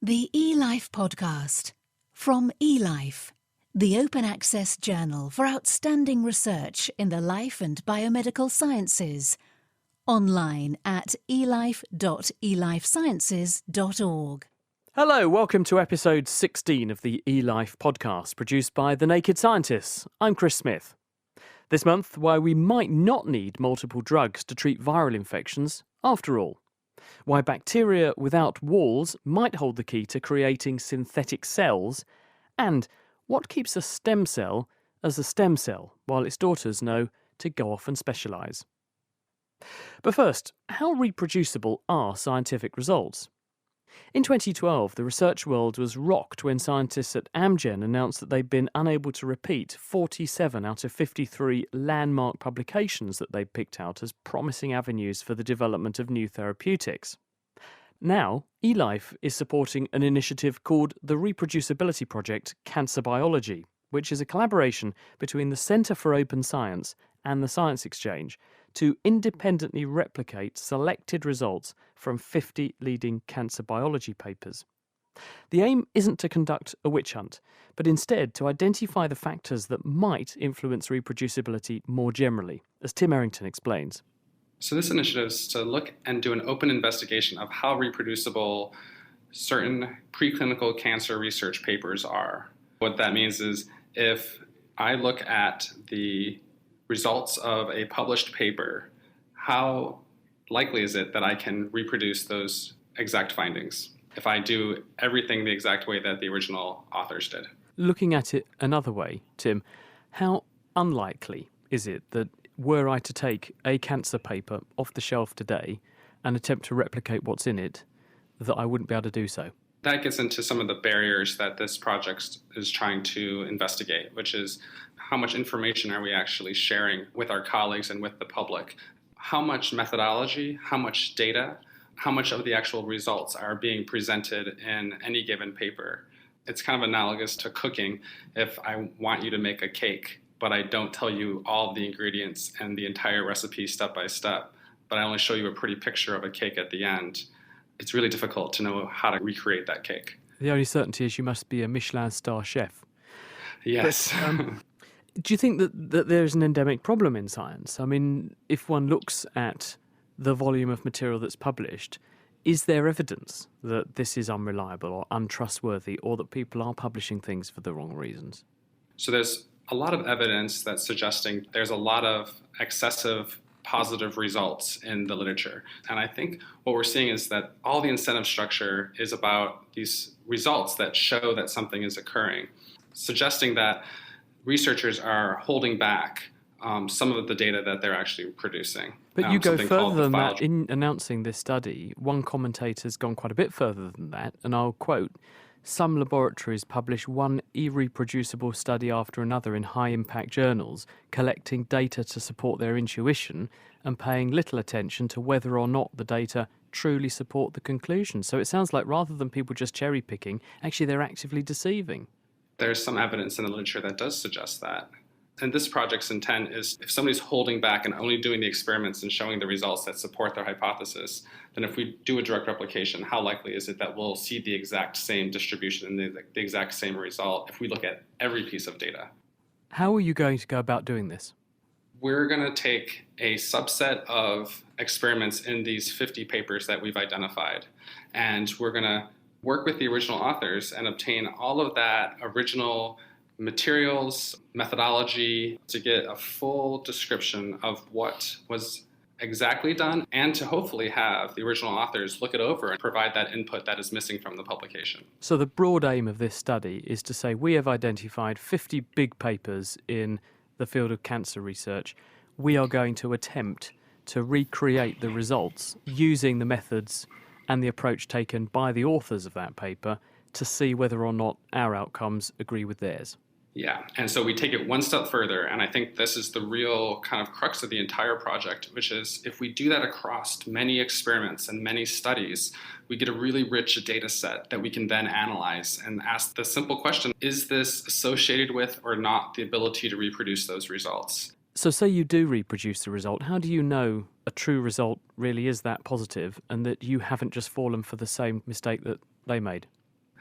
The eLife podcast from eLife, the open access journal for outstanding research in the life and biomedical sciences. Online at elife.elifesciences.org. Hello, welcome to episode 16 of the eLife podcast, produced by The Naked Scientists. I'm Chris Smith. This month, why we might not need multiple drugs to treat viral infections after all. Why bacteria without walls might hold the key to creating synthetic cells, and what keeps a stem cell as a stem cell while its daughters know to go off and specialise. But first, how reproducible are scientific results? In 2012, the research world was rocked when scientists at Amgen announced that they'd been unable to repeat 47 out of 53 landmark publications that they'd picked out as promising avenues for the development of new therapeutics. Now, eLife is supporting an initiative called the Reproducibility Project Cancer Biology, which is a collaboration between the Centre for Open Science and the Science Exchange to independently replicate selected results from 50 leading cancer biology papers. The aim isn't to conduct a witch hunt, but instead to identify the factors that might influence reproducibility more generally, as Tim Errington explains. So this initiative is to look and do an open investigation of how reproducible certain preclinical cancer research papers are. What that means is if I look at the results of a published paper, how likely is it that I can reproduce those exact findings if I do everything the exact way that the original authors did? Looking at it another way, Tim, how unlikely is it that were I to take a cancer paper off the shelf today and attempt to replicate what's in it, that I wouldn't be able to do so? That gets into some of the barriers that this project is trying to investigate, which is how much information are we actually sharing with our colleagues and with the public? How much methodology, how much data, how much of the actual results are being presented in any given paper? It's kind of analogous to cooking. If I want you to make a cake, but I don't tell you all the ingredients and the entire recipe step by step, but I only show you a pretty picture of a cake at the end, it's really difficult to know how to recreate that cake. The only certainty is you must be a Michelin star chef. Yes. But, do you think that there's an endemic problem in science? I mean, if one looks at the volume of material that's published, is there evidence that this is unreliable or untrustworthy, or that people are publishing things for the wrong reasons? So there's a lot of evidence that's suggesting there's a lot of excessive positive results in the literature. And I think what we're seeing is that all the incentive structure is about these results that show that something is occurring, suggesting that researchers are holding back some of the data that they're actually producing. But you go further than that. In announcing this study, one commentator's gone quite a bit further than that, and I'll quote, "Some laboratories publish one irreproducible study after another in high-impact journals, collecting data to support their intuition and paying little attention to whether or not the data truly support the conclusion." So it sounds like rather than people just cherry-picking, actually they're actively deceiving. There's some evidence in the literature that does suggest that. And this project's intent is if somebody's holding back and only doing the experiments and showing the results that support their hypothesis, then if we do a direct replication, how likely is it that we'll see the exact same distribution and the exact same result if we look at every piece of data? How are you going to go about doing this? We're going to take a subset of experiments in these 50 papers that we've identified, and we're going to work with the original authors and obtain all of that original materials, methodology, to get a full description of what was exactly done, and to hopefully have the original authors look it over and provide that input that is missing from the publication. So the broad aim of this study is to say we have identified 50 big papers in the field of cancer research. We are going to attempt to recreate the results using the methods and the approach taken by the authors of that paper to see whether or not our outcomes agree with theirs. Yeah, and so we take it one step further, and I think this is the real kind of crux of the entire project, which is if we do that across many experiments and many studies, we get a really rich data set that we can then analyze and ask the simple question, is this associated with or not the ability to reproduce those results? So say you do reproduce the result, how do you know a true result really is that positive and that you haven't just fallen for the same mistake that they made?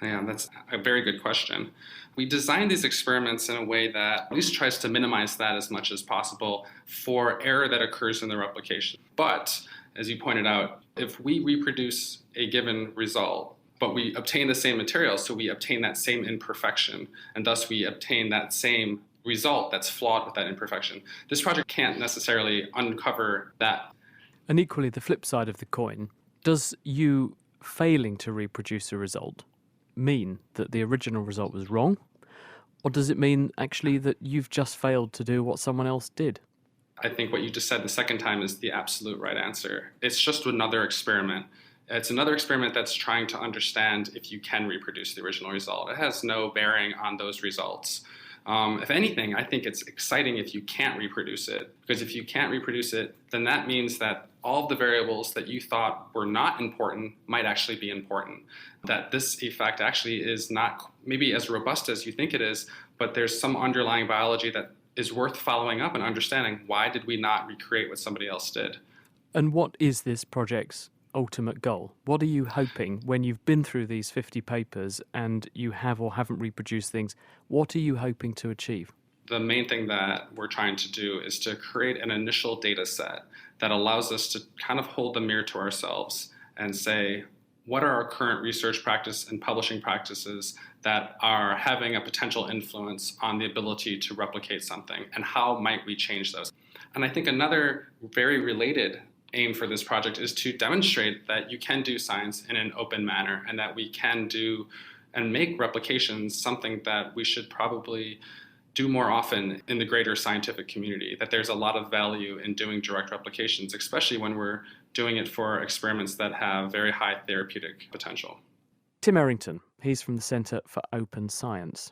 Yeah, that's a very good question. We designed these experiments in a way that at least tries to minimize that as much as possible for error that occurs in the replication. But as you pointed out, if we reproduce a given result, but we obtain the same material, so we obtain that same imperfection, and thus we obtain that same result that's flawed with that imperfection, this project can't necessarily uncover that. And equally, the flip side of the coin, does you failing to reproduce a result mean that the original result was wrong? Or does it mean actually that you've just failed to do what someone else did? I think what you just said the second time is the absolute right answer. It's just another experiment. It's another experiment that's trying to understand if you can reproduce the original result. It has no bearing on those results. If anything, I think it's exciting if you can't reproduce it, because if you can't reproduce it, then that means that all of the variables that you thought were not important might actually be important. That this effect actually is not maybe as robust as you think it is, but there's some underlying biology that is worth following up and understanding. Why did we not recreate what somebody else did? And what is this project's ultimate goal? What are you hoping when you've been through these 50 papers and you have or haven't reproduced things? What are you hoping to achieve? The main thing that we're trying to do is to create an initial data set that allows us to kind of hold the mirror to ourselves and say, what are our current research practice and publishing practices that are having a potential influence on the ability to replicate something, and how might we change those? And I think another very related aim for this project is to demonstrate that you can do science in an open manner, and that we can do and make replications something that we should probably do more often in the greater scientific community, that there's a lot of value in doing direct replications, especially when we're doing it for experiments that have very high therapeutic potential. Tim Errington, he's from the Centre for Open Science.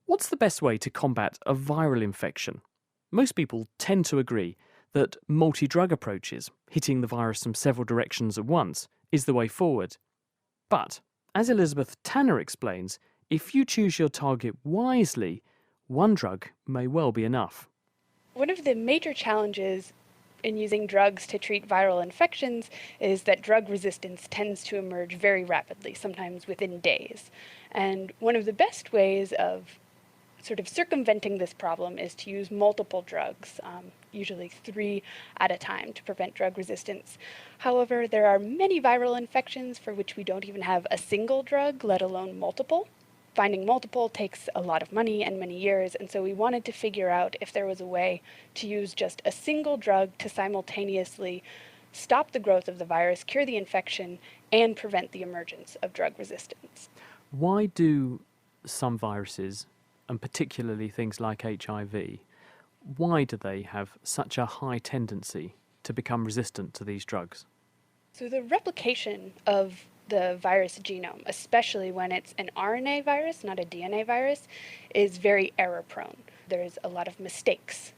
What's the best way to combat a viral infection? Most people tend to agree that multi-drug approaches, hitting the virus from several directions at once, is the way forward. But, as Elizabeth Tanner explains, if you choose your target wisely, one drug may well be enough. One of the major challenges in using drugs to treat viral infections is that drug resistance tends to emerge very rapidly, sometimes within days. And one of the best ways of sort of circumventing this problem is to use multiple drugs, usually 3 at a time, to prevent drug resistance. However, there are many viral infections for which we don't even have a single drug, let alone multiple. Finding multiple takes a lot of money and many years, and so we wanted to figure out if there was a way to use just a single drug to simultaneously stop the growth of the virus, cure the infection, and prevent the emergence of drug resistance. Why do some viruses, and particularly things like HIV, why do they have such a high tendency to become resistant to these drugs? So the replication of the virus genome, especially when it's an RNA virus, not a DNA virus, is very error-prone. There's a lot of mistakes.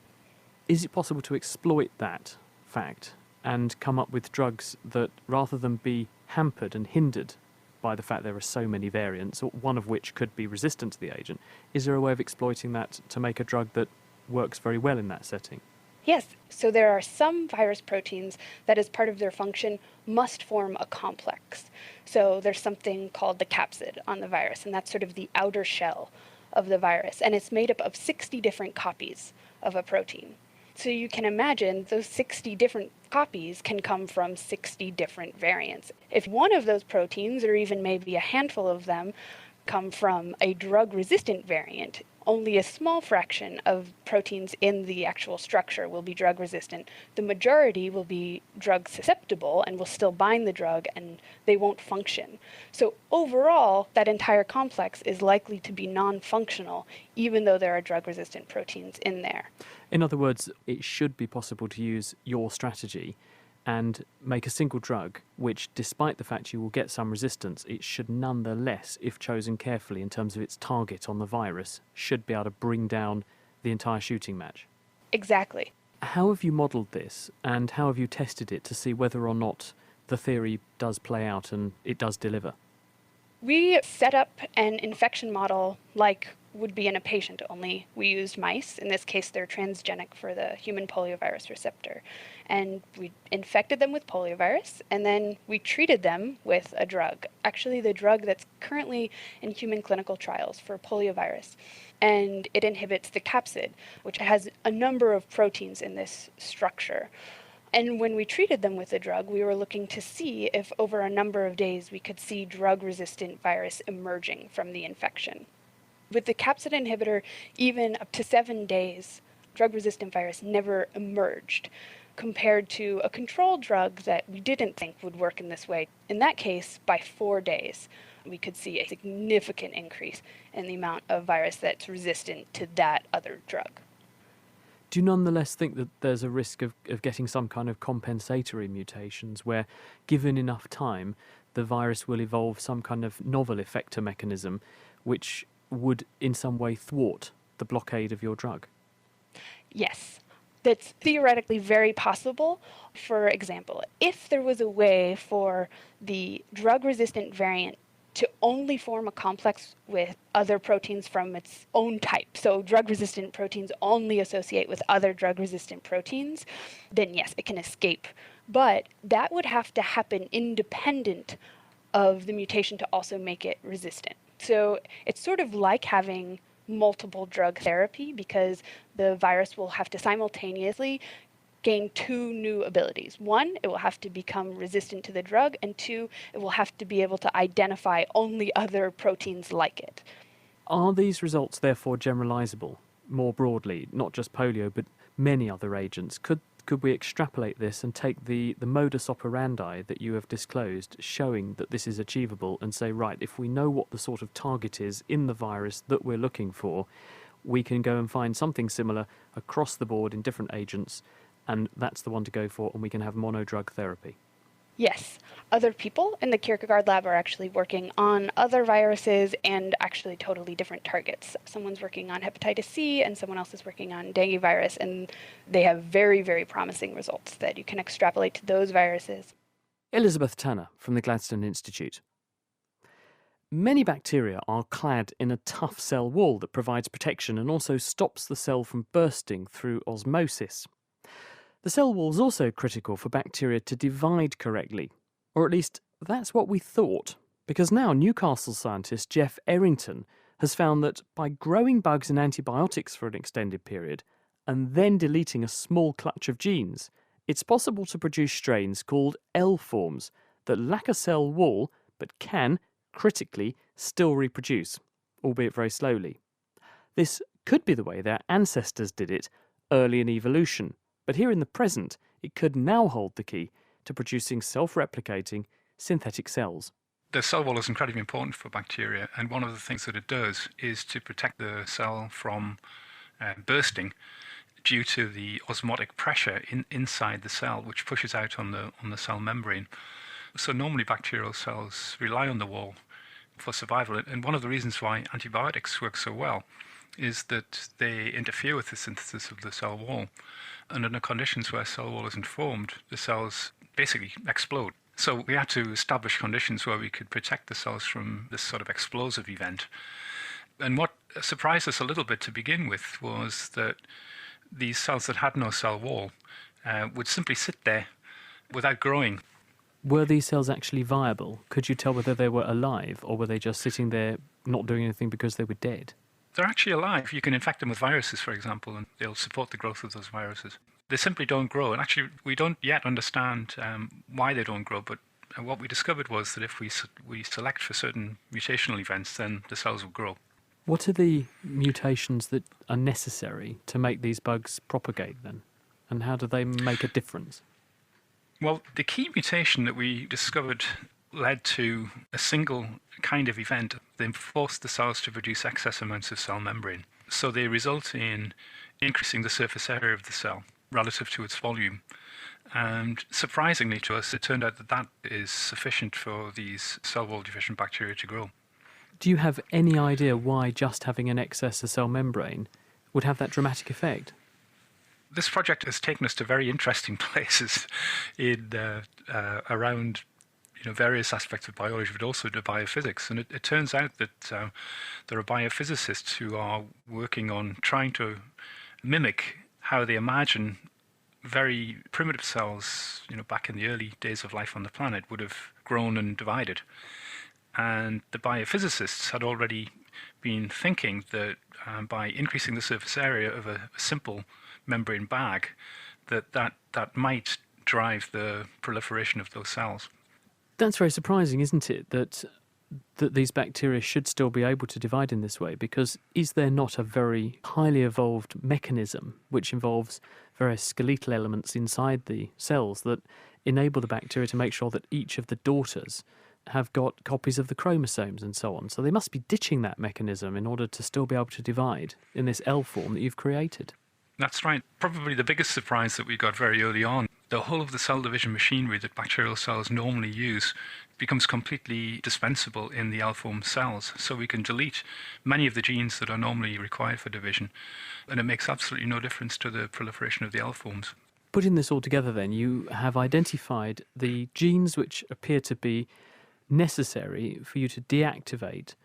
Is it possible to exploit that fact and come up with drugs that, rather than be hampered and hindered by the fact there are so many variants, one of which could be resistant to the agent, is there a way of exploiting that to make a drug that works very well in that setting? Yes, so there are some virus proteins that, as part of their function, must form a complex. So there's something called the capsid on the virus, and that's sort of the outer shell of the virus, and it's made up of 60 different copies of a protein. So you can imagine those 60 different copies can come from 60 different variants. If one of those proteins, or even maybe a handful of them, come from a drug-resistant variant, only a small fraction of proteins in the actual structure will be drug-resistant. The majority will be drug-susceptible and will still bind the drug, and they won't function. So overall, that entire complex is likely to be non-functional, even though there are drug-resistant proteins in there. In other words, it should be possible to use your strategy and make a single drug which, despite the fact you will get some resistance, it should nonetheless, if chosen carefully in terms of its target on the virus, should be able to bring down the entire shooting match. Exactly. How have you modelled this, and how have you tested it to see whether or not the theory does play out and it does deliver? We set up an infection model like would be in a patient, only we used mice. In this case, they're transgenic for the human poliovirus receptor. And we infected them with poliovirus, and then we treated them with a drug, actually the drug that's currently in human clinical trials for poliovirus. And it inhibits the capsid, which has a number of proteins in this structure. And when we treated them with the drug, we were looking to see if over a number of days we could see drug-resistant virus emerging from the infection. With the capsid inhibitor, even up to 7 days, drug-resistant virus never emerged, compared to a control drug that we didn't think would work in this way. In that case, by 4 days, we could see a significant increase in the amount of virus that's resistant to that other drug. Do you nonetheless think that there's a risk of getting some kind of compensatory mutations where, given enough time, the virus will evolve some kind of novel effector mechanism which would in some way thwart the blockade of your drug? Yes, that's theoretically very possible. For example, if there was a way for the drug-resistant variant to only form a complex with other proteins from its own type, so drug-resistant proteins only associate with other drug-resistant proteins, then yes, it can escape. But that would have to happen independent of the mutation to also make it resistant. So it's sort of like having multiple drug therapy, because the virus will have to simultaneously gain 2 new abilities. 1, it will have to become resistant to the drug, and 2, it will have to be able to identify only other proteins like it. Are these results therefore generalizable more broadly, not just polio, but many other agents? Could we extrapolate this and take the modus operandi that you have disclosed, showing that this is achievable, and say, right, if we know what the sort of target is in the virus that we're looking for, we can go and find something similar across the board in different agents, and that's the one to go for, and we can have monodrug therapy? Yes. Other people in the Kierkegaard lab are actually working on other viruses and actually totally different targets. Someone's working on hepatitis C and someone else is working on dengue virus, and they have very, very promising results that you can extrapolate to those viruses. Elizabeth Tanner from the Gladstone Institute. Many bacteria are clad in a tough cell wall that provides protection and also stops the cell from bursting through osmosis. The cell wall is also critical for bacteria to divide correctly, or at least that's what we thought, because now Newcastle scientist Jeff Errington has found that by growing bugs in antibiotics for an extended period and then deleting a small clutch of genes, it's possible to produce strains called L forms that lack a cell wall but can, critically, still reproduce, albeit very slowly. This could be the way their ancestors did it early in evolution. But here in the present, it could now hold the key to producing self-replicating synthetic cells. The cell wall is incredibly important for bacteria, and one of the things that it does is to protect the cell from bursting due to the osmotic pressure inside the cell, which pushes out on the cell membrane. So normally bacterial cells rely on the wall for survival, and one of the reasons why antibiotics work so well is that they interfere with the synthesis of the cell wall. And under conditions where cell wall isn't formed, the cells basically explode. So we had to establish conditions where we could protect the cells from this sort of explosive event. And what surprised us a little bit to begin with was that these cells that had no cell wall would simply sit there without growing. Were these cells actually viable? Could you tell whether they were alive, or were they just sitting there not doing anything because they were dead? They're actually alive. You can infect them with viruses, for example, and they'll support the growth of those viruses. They simply don't grow. And actually, we don't yet understand why they don't grow, but what we discovered was that if we select for certain mutational events, then the cells will grow. What are the mutations that are necessary to make these bugs propagate then? And how do they make a difference? Well, the key mutation that we discovered led to a single kind of event. They forced the cells to produce excess amounts of cell membrane. So they result in increasing the surface area of the cell relative to its volume. And surprisingly to us, it turned out that that is sufficient for these cell wall deficient bacteria to grow. Do you have any idea why just having an excess of cell membrane would have that dramatic effect? This project has taken us to very interesting places in around various aspects of biology, but also to biophysics. And it turns out that there are biophysicists who are working on trying to mimic how they imagine very primitive cells, back in the early days of life on the planet, would have grown and divided. And the biophysicists had already been thinking that by increasing the surface area of a simple membrane bag, that might drive the proliferation of those cells. That's very surprising, isn't it, that these bacteria should still be able to divide in this way? Because is there not a very highly evolved mechanism which involves various skeletal elements inside the cells that enable the bacteria to make sure that each of the daughters have got copies of the chromosomes and so on? So they must be ditching that mechanism in order to still be able to divide in this L form that you've created. That's right. Probably the biggest surprise that we got very early on, the whole of the cell division machinery that bacterial cells normally use becomes completely dispensable in the L-form cells. So we can delete many of the genes that are normally required for division, and it makes absolutely no difference to the proliferation of the L-forms. Putting this all together then, you have identified the genes which appear to be necessary for you to deactivate.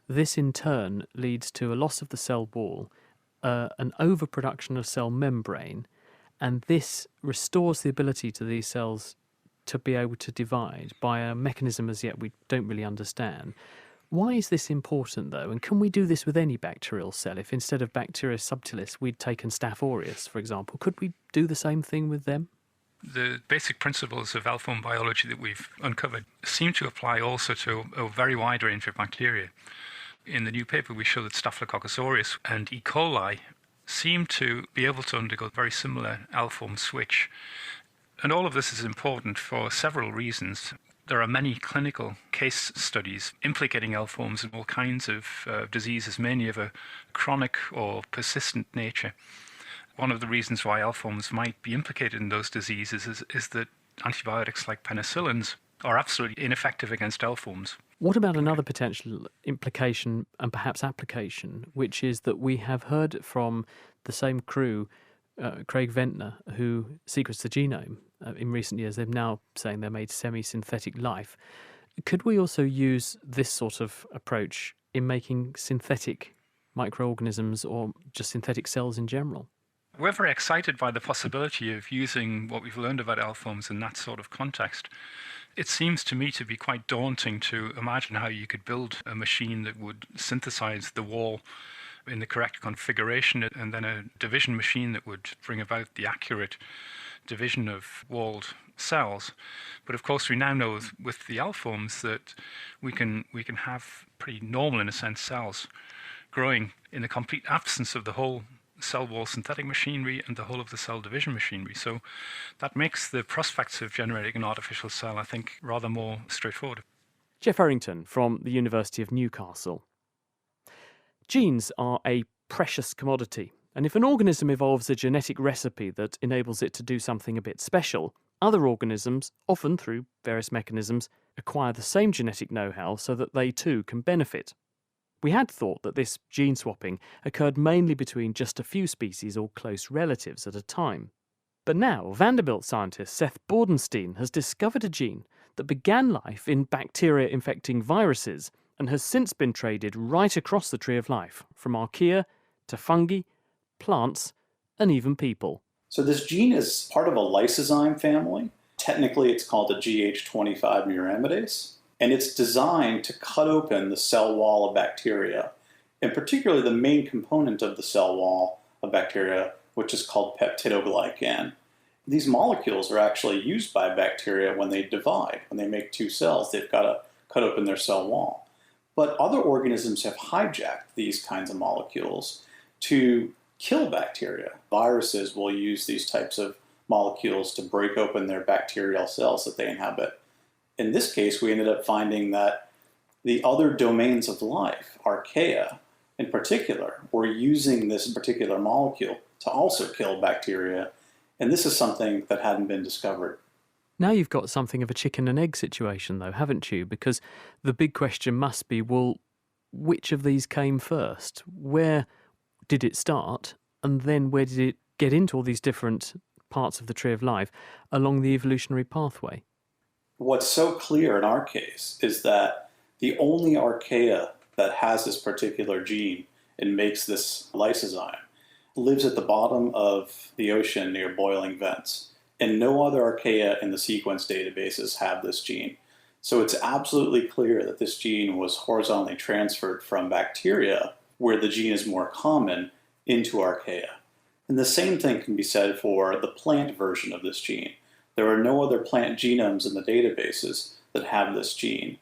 This in turn leads to a loss of the cell wall, an overproduction of cell membrane, and this restores the ability to these cells to be able to divide by a mechanism as yet we don't really understand. Why is this important, though? And can we do this with any bacterial cell? If instead of Bacteria subtilis we'd taken Staph aureus, for example, could we do the same thing with them? The basic principles of L-form biology that we've uncovered seem to apply also to a very wide range of bacteria. In the new paper, we show that Staphylococcus aureus and E. coli seem to be able to undergo a very similar L-form switch. And all of this is important for several reasons. There are many clinical case studies implicating L-forms in all kinds of diseases, mainly of a chronic or persistent nature. One of the reasons why L-forms might be implicated in those diseases is that antibiotics like penicillins are absolutely ineffective against L-forms. What about another potential implication and perhaps application, which is that we have heard from the same crew, Craig Ventnor, who sequenced the genome in recent years. They're now saying they made semi-synthetic life. Could we also use this sort of approach in making synthetic microorganisms or just synthetic cells in general? We're very excited by the possibility of using what we've learned about L-forms in that sort of context. It seems to me to be quite daunting to imagine how you could build a machine that would synthesize the wall in the correct configuration, and then a division machine that would bring about the accurate division of walled cells. But of course, we now know with the L-forms that we can have pretty normal, in a sense, cells growing in the complete absence of the whole cell wall synthetic machinery and the whole of the cell division machinery. So that makes the prospects of generating an artificial cell, I think, rather more straightforward. Jeff Errington from the University of Newcastle. Genes are a precious commodity, and if an organism evolves a genetic recipe that enables it to do something a bit special, other organisms, often through various mechanisms, acquire the same genetic know-how so that they too can benefit. We had thought that this gene swapping occurred mainly between just a few species or close relatives at a time. But now, Vanderbilt scientist Seth Bordenstein has discovered a gene that began life in bacteria infecting viruses and has since been traded right across the tree of life, from archaea to fungi, plants, and even people. So this gene is part of a lysozyme family. Technically, it's called a GH25 muramidase. And it's designed to cut open the cell wall of bacteria, and particularly the main component of the cell wall of bacteria, which is called peptidoglycan. These molecules are actually used by bacteria when they divide. When they make two cells, they've got to cut open their cell wall. But other organisms have hijacked these kinds of molecules to kill bacteria. Viruses will use these types of molecules to break open their bacterial cells that they inhabit. In this case, we ended up finding that the other domains of life, archaea in particular, were using this particular molecule to also kill bacteria. And this is something that hadn't been discovered. Now you've got something of a chicken and egg situation, though, haven't you? Because the big question must be, well, which of these came first? Where did it start? And then where did it get into all these different parts of the tree of life along the evolutionary pathway? What's so clear in our case is that the only archaea that has this particular gene and makes this lysozyme lives at the bottom of the ocean near boiling vents. And no other archaea in the sequence databases have this gene. So it's absolutely clear that this gene was horizontally transferred from bacteria, where the gene is more common, into archaea. And the same thing can be said for the plant version of this gene. There are no other plant genomes in the databases that have this gene.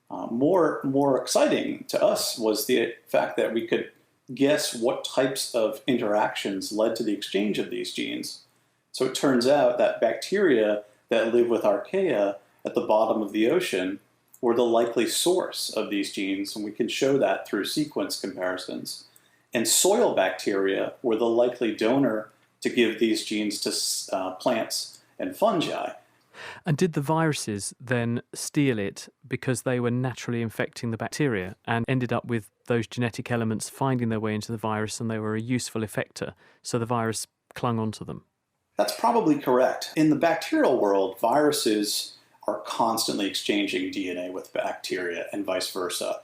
More exciting to us was the fact that we could guess what types of interactions led to the exchange of these genes. So it turns out that bacteria that live with archaea at the bottom of the ocean were the likely source of these genes, and we can show that through sequence comparisons. And soil bacteria were the likely donor to give these genes to plants and fungi. And did the viruses then steal it because they were naturally infecting the bacteria and ended up with those genetic elements finding their way into the virus, and they were a useful effector, so the virus clung onto them? That's probably correct. In the bacterial world, viruses are constantly exchanging DNA with bacteria and vice versa.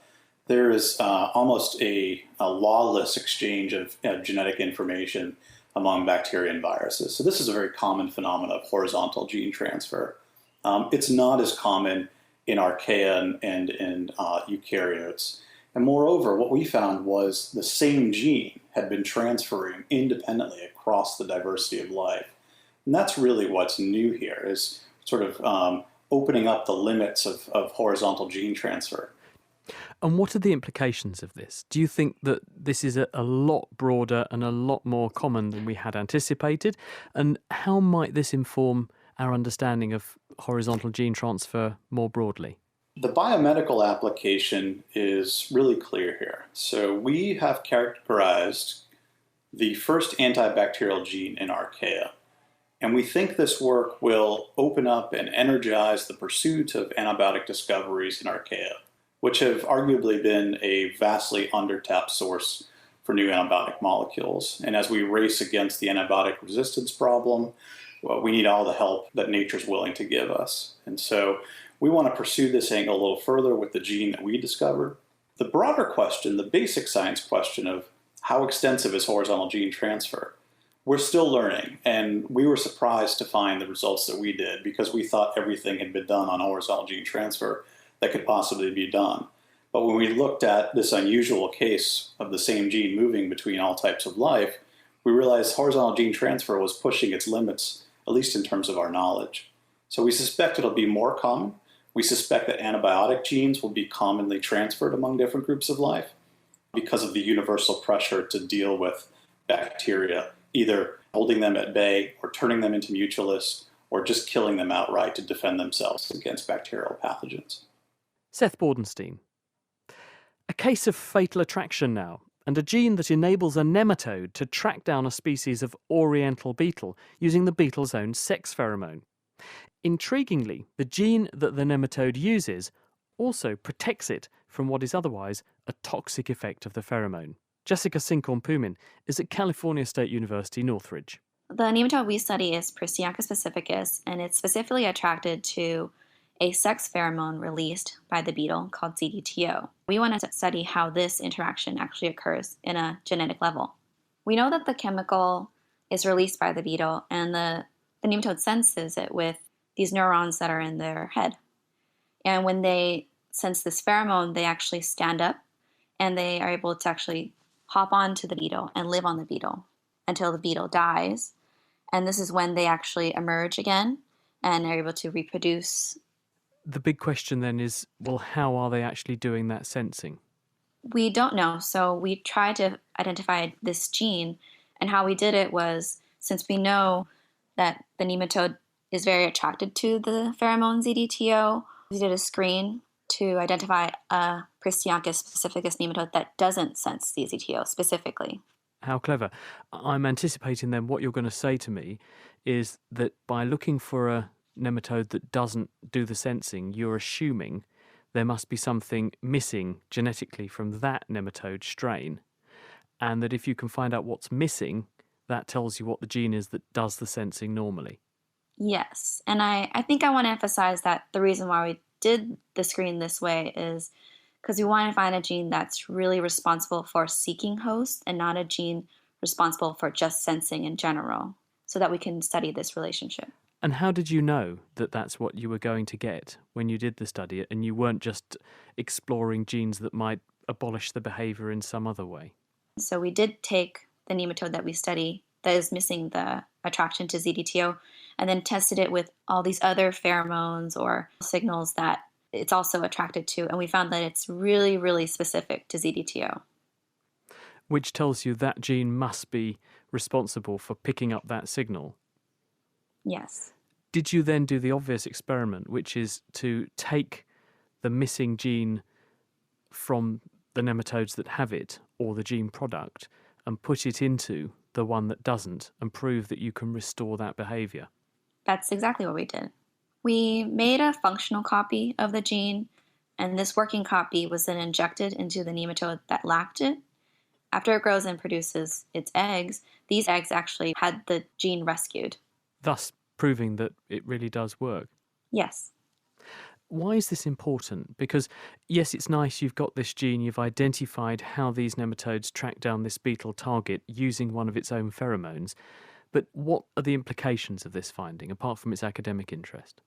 There is almost a lawless exchange of genetic information among bacteria and viruses. So this is a very common phenomenon of horizontal gene transfer. It's not as common in archaea and in eukaryotes. And moreover, what we found was the same gene had been transferring independently across the diversity of life. And that's really what's new here, is sort of opening up the limits of horizontal gene transfer. And what are the implications of this? Do you think that this is a lot broader and a lot more common than we had anticipated? And how might this inform our understanding of horizontal gene transfer more broadly? The biomedical application is really clear here. So we have characterized the first antibacterial gene in archaea. And we think this work will open up and energize the pursuit of antibiotic discoveries in archaea, which have arguably been a vastly undertapped source for new antibiotic molecules. And as we race against the antibiotic resistance problem, well, we need all the help that nature's willing to give us. And so we want to pursue this angle a little further with the gene that we discovered. The broader question, the basic science question of how extensive is horizontal gene transfer, we're still learning, and we were surprised to find the results that we did because we thought everything had been done on horizontal gene transfer that could possibly be done. But when we looked at this unusual case of the same gene moving between all types of life, we realized horizontal gene transfer was pushing its limits, at least in terms of our knowledge. So we suspect it'll be more common. We suspect that antibiotic genes will be commonly transferred among different groups of life because of the universal pressure to deal with bacteria, either holding them at bay or turning them into mutualists or just killing them outright to defend themselves against bacterial pathogens. Seth Bordenstein. A case of fatal attraction now, and a gene that enables a nematode to track down a species of oriental beetle using the beetle's own sex pheromone. Intriguingly, the gene that the nematode uses also protects it from what is otherwise a toxic effect of the pheromone. Jessica Sinkorn-Pumin is at California State University, Northridge. The nematode we study is Pristiacus pacificus, and it's specifically attracted to a sex pheromone released by the beetle called CDTO. We wanted to study how this interaction actually occurs in a genetic level. We know that the chemical is released by the beetle, and the nematode senses it with these neurons that are in their head. And when they sense this pheromone, they actually stand up, and they are able to actually hop onto the beetle and live on the beetle until the beetle dies. And this is when they actually emerge again and are able to reproduce. The big question then is, well, how are they actually doing that sensing? We don't know. So we tried to identify this gene, and how we did it was, since we know that the nematode is very attracted to the pheromone ZDTO, we did a screen to identify a Pristiacus pacificus nematode that doesn't sense ZDTO specifically. How clever. I'm anticipating then what you're going to say to me is that by looking for a nematode that doesn't do the sensing, you're assuming there must be something missing genetically from that nematode strain, and that if you can find out what's missing, that tells you what the gene is that does the sensing normally. Yes. And I think I want to emphasize that the reason why we did the screen this way is because we want to find a gene that's really responsible for seeking hosts and not a gene responsible for just sensing in general, so that we can study this relationship. And how did you know that that's what you were going to get when you did the study and you weren't just exploring genes that might abolish the behavior in some other way? So we did take the nematode that we study that is missing the attraction to ZDTO and then tested it with all these other pheromones or signals that it's also attracted to. And we found that it's really, really specific to ZDTO. Which tells you that gene must be responsible for picking up that signal. Yes. Did you then do the obvious experiment, which is to take the missing gene from the nematodes that have it, or the gene product, and put it into the one that doesn't, and prove that you can restore that behavior? That's exactly what we did. We made a functional copy of the gene, and this working copy was then injected into the nematode that lacked it. After it grows and produces its eggs, these eggs actually had the gene rescued. Thus proving that it really does work. Yes. Why is this important? Because, yes, it's nice you've got this gene, you've identified how these nematodes track down this beetle target using one of its own pheromones, but what are the implications of this finding, apart from its academic interest?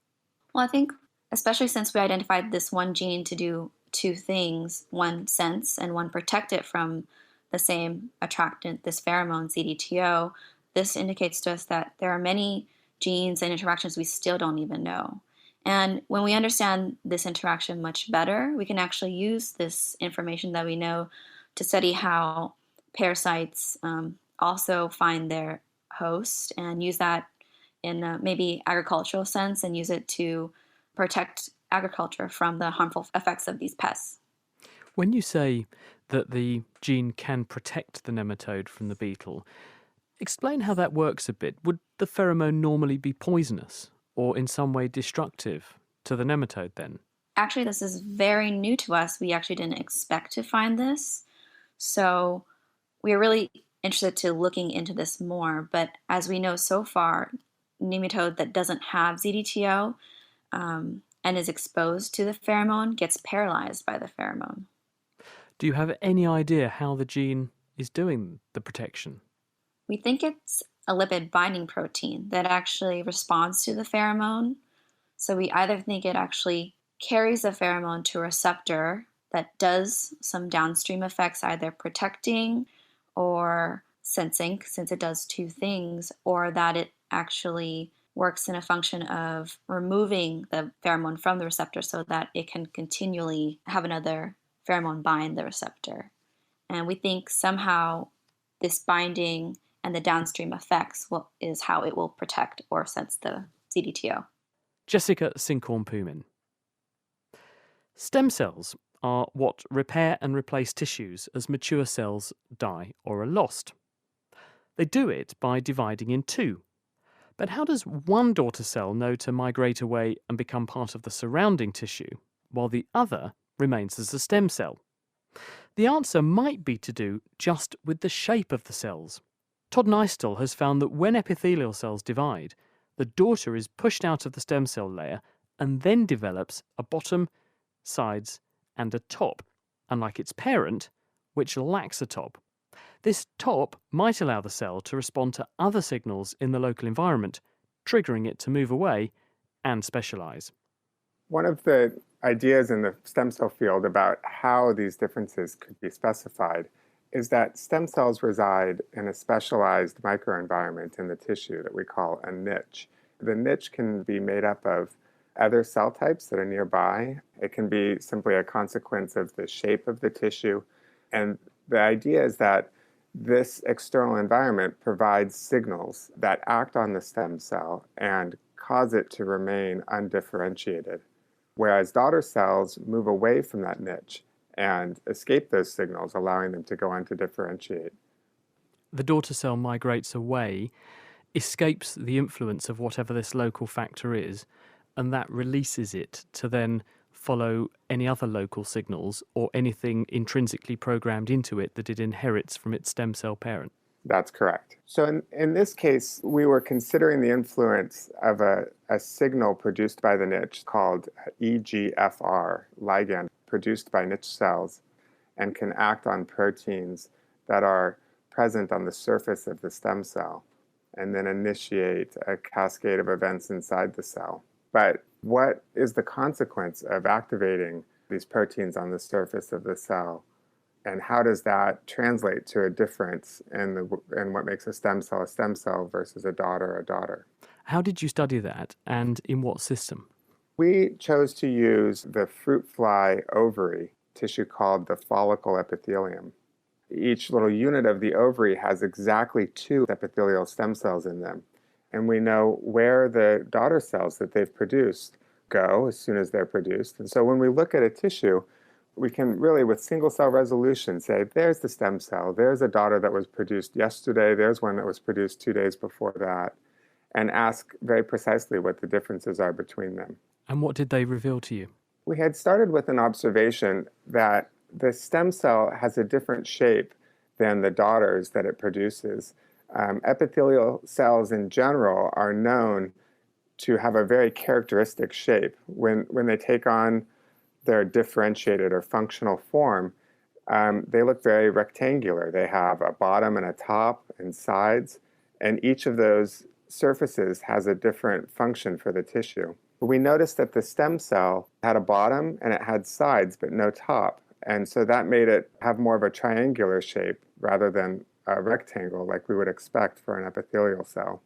Well, I think, especially since we identified this one gene to do two things, one sense and one protect it from the same attractant, this pheromone, ZDTO, this indicates to us that there are many genes and interactions we still don't even know. And when we understand this interaction much better, we can actually use this information that we know to study how parasites also find their host and use that in maybe agricultural sense and use it to protect agriculture from the harmful effects of these pests. When you say that the gene can protect the nematode from the beetle, explain how that works a bit. Would the pheromone normally be poisonous or in some way destructive to the nematode then? Actually, this is very new to us. We actually didn't expect to find this. So we are really interested to looking into this more. But as we know so far, nematode that doesn't have ZDTO and is exposed to the pheromone gets paralyzed by the pheromone. Do you have any idea how the gene is doing the protection? We think it's a lipid binding protein that actually responds to the pheromone. So we either think it actually carries the pheromone to a receptor that does some downstream effects, either protecting or sensing, since it does two things, or that it actually works in a function of removing the pheromone from the receptor so that it can continually have another pheromone bind the receptor. And we think somehow this binding and the downstream effects is how it will protect or sense the ZDTO. Jessica Sinkhorn-Pumin. Stem cells are what repair and replace tissues as mature cells die or are lost. They do it by dividing in two. But how does one daughter cell know to migrate away and become part of the surrounding tissue, while the other remains as a stem cell? The answer might be to do just with the shape of the cells. Todd Nystall has found that when epithelial cells divide, the daughter is pushed out of the stem cell layer and then develops a bottom, sides, and a top, unlike its parent, which lacks a top. This top might allow the cell to respond to other signals in the local environment, triggering it to move away and specialize. One of the ideas in the stem cell field about how these differences could be specified is that stem cells reside in a specialized microenvironment in the tissue that we call a niche. The niche can be made up of other cell types that are nearby. It can be simply a consequence of the shape of the tissue. And the idea is that this external environment provides signals that act on the stem cell and cause it to remain undifferentiated, whereas daughter cells move away from that niche and escape those signals, allowing them to go on to differentiate. The daughter cell migrates away, escapes the influence of whatever this local factor is, and that releases it to then follow any other local signals or anything intrinsically programmed into it that it inherits from its stem cell parent. That's correct. So in this case, we were considering the influence of a signal produced by the niche called EGFR, ligand, produced by niche cells, and can act on proteins that are present on the surface of the stem cell and then initiate a cascade of events inside the cell. But what is the consequence of activating these proteins on the surface of the cell? And how does that translate to a difference in what makes a stem cell versus a daughter? How did you study that, and in what system? We chose to use the fruit fly ovary tissue called the follicle epithelium. Each little unit of the ovary has exactly 2 epithelial stem cells in them. And we know where the daughter cells that they've produced go as soon as they're produced. And so when we look at a tissue, we can really, with single cell resolution, say, there's the stem cell, there's a daughter that was produced yesterday, there's one that was produced 2 days before that, and ask very precisely what the differences are between them. And what did they reveal to you? We had started with an observation that the stem cell has a different shape than the daughters that it produces. Epithelial cells in general are known to have a very characteristic shape. When they take on their differentiated or functional form, they look very rectangular. They have a bottom and a top and sides, and each of those surfaces has a different function for the tissue. But we noticed that the stem cell had a bottom and it had sides but no top, and so that made it have more of a triangular shape rather than a rectangle like we would expect for an epithelial cell.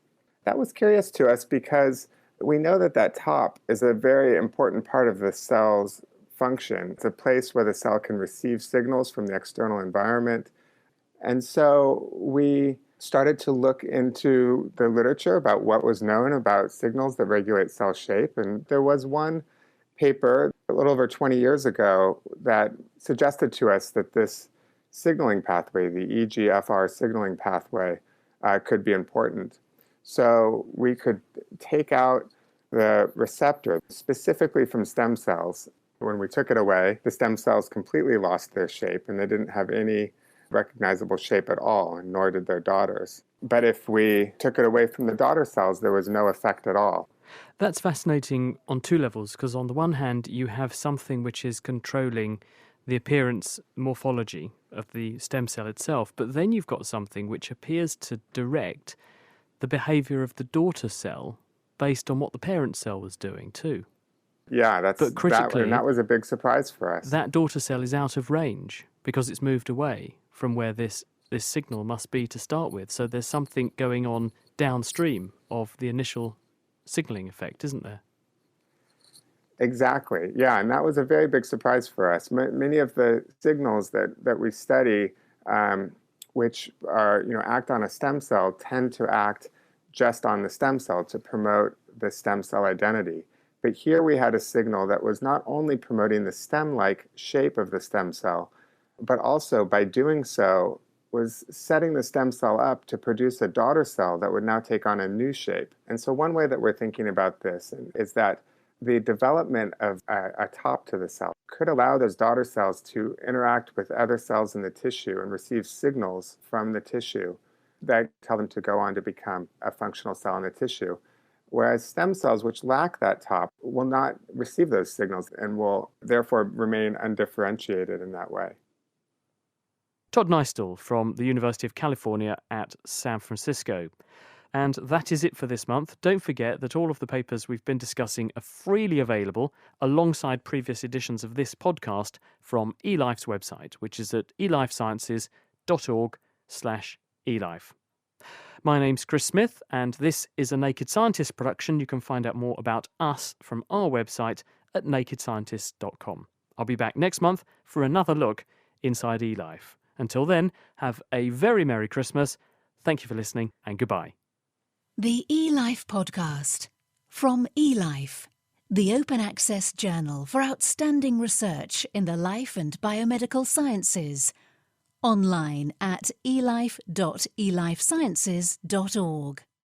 That was curious to us because we know that top is a very important part of the cell's function. It's a place where the cell can receive signals from the external environment. And so we started to look into the literature about what was known about signals that regulate cell shape. And there was one paper a little over 20 years ago that suggested to us that this signaling pathway, the EGFR signaling pathway, could be important. So we could take out the receptor specifically from stem cells. When we took it away, the stem cells completely lost their shape and they didn't have any recognizable shape at all, and nor did their daughters. But if we took it away from the daughter cells, there was no effect at all. That's fascinating on 2 levels, because on the one hand, you have something which is controlling the appearance morphology of the stem cell itself, but then you've got something which appears to direct the behavior of the daughter cell based on what the parent cell was doing too. Yeah, but critically, that was a big surprise for us. That daughter cell is out of range because it's moved away from where this signal must be to start with. So there's something going on downstream of the initial signaling effect, isn't there? Exactly. Yeah, and that was a very big surprise for us. Many of the signals that we study, which are act on a stem cell, tend to act just on the stem cell to promote the stem cell identity. But here we had a signal that was not only promoting the stem-like shape of the stem cell, but also by doing so was setting the stem cell up to produce a daughter cell that would now take on a new shape. And so one way that we're thinking about this is that the development of a top to the cell could allow those daughter cells to interact with other cells in the tissue and receive signals from the tissue that tell them to go on to become a functional cell in the tissue. Whereas stem cells, which lack that top, will not receive those signals and will therefore remain undifferentiated in that way. Todd Neistel from the University of California at San Francisco. And that is it for this month. Don't forget that all of the papers we've been discussing are freely available alongside previous editions of this podcast from eLife's website, which is at elifesciences.org/elife. My name's Chris Smith, and this is a Naked Scientist production. You can find out more about us from our website at nakedscientist.com. I'll be back next month for another look inside eLife. Until then, have a very Merry Christmas. Thank you for listening, and goodbye. The eLife podcast from eLife, the open access journal for outstanding research in the life and biomedical sciences. Online at elife.elifesciences.org.